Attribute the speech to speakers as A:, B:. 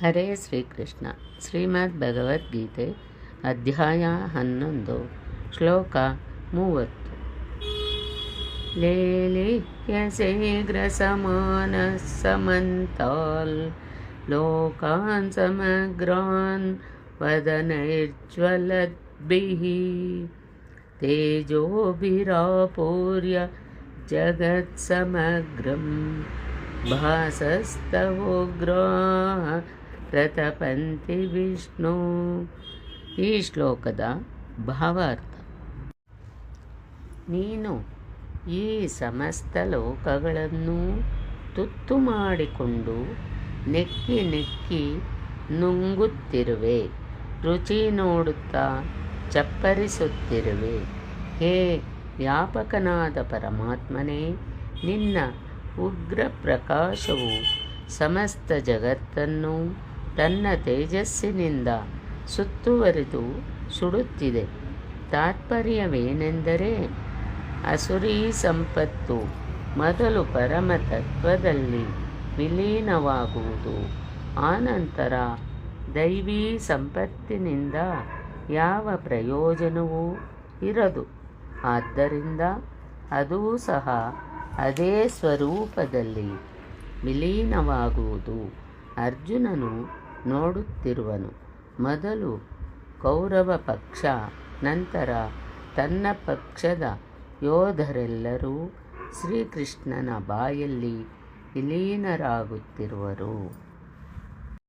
A: ಹರೇ ಶ್ರೀಕೃಷ್ಣ. ಶ್ರೀಮದ್ ಭಗವದ್ಗೀತೆ ಅಧ್ಯಾಯ 11 ಶ್ಲೋಕ 30. ಲೇಲಿಹ್ಯಸೇಗ್ರಸಮಾನಃ ಸಮಂತಾಲ್ ಲೋಕಾನ್ ಸಮಗ್ರಾನ್ ವದನೈರ್ಜ್ವಲದ್ಭಿಃ ತೇಜೋಭಿರಾಪೂರ್ಯ ಜಗತ್ಸಮಗ್ರಂ ಭಾಸಸ್ತವೋಗ್ರಾಃ ಪ್ರತಪಂತಿ ವಿಷ್ಣು. ಈ ಶ್ಲೋಕದ ಭಾವಾರ್ಥ: ನೀನು ಈ ಸಮಸ್ತ ಲೋಕಗಳನ್ನು ತುತ್ತು ಮಾಡಿಕೊಂಡು ನೆಕ್ಕಿ ನೆಕ್ಕಿ ನುಂಗುತ್ತಿರುವೆ, ರುಚಿ ನೋಡುತ್ತಾ ಚಪ್ಪರಿಸುತ್ತಿರುವೆ. ಹೇ ವ್ಯಾಪಕನಾದ ಪರಮಾತ್ಮನೇ, ನಿನ್ನ ಉಗ್ರ ಪ್ರಕಾಶವು ಸಮಸ್ತ ಜಗತ್ತನ್ನು ತನ್ನ ತೇಜಸ್ಸಿನಿಂದ ಸುತ್ತುವರಿದು ಸುಡುತ್ತಿದೆ. ತಾತ್ಪರ್ಯವೇನೆಂದರೆ, ಅಸುರೀ ಸಂಪತ್ತು ಮೊದಲು ಪರಮತತ್ವದಲ್ಲಿ ವಿಲೀನವಾಗುವುದು, ಆನಂತರ ದೈವೀ ಸಂಪತ್ತಿನಿಂದ ಯಾವ ಪ್ರಯೋಜನವೂ ಇರದು. ಆದ್ದರಿಂದ ಅದೂ ಸಹ ಅದೇ ಸ್ವರೂಪದಲ್ಲಿ ವಿಲೀನವಾಗುವುದು. ಅರ್ಜುನನು ನೋಡುತ್ತಿರುವನು. ಮೊದಲು ಕೌರವ ಪಕ್ಷ, ನಂತರ ತನ್ನ ಪಕ್ಷದ ಯೋಧರೆಲ್ಲರೂ ಶ್ರೀಕೃಷ್ಣನ ಬಾಯಲ್ಲಿ ವಿಲೀನರಾಗುತ್ತಿರುವರು.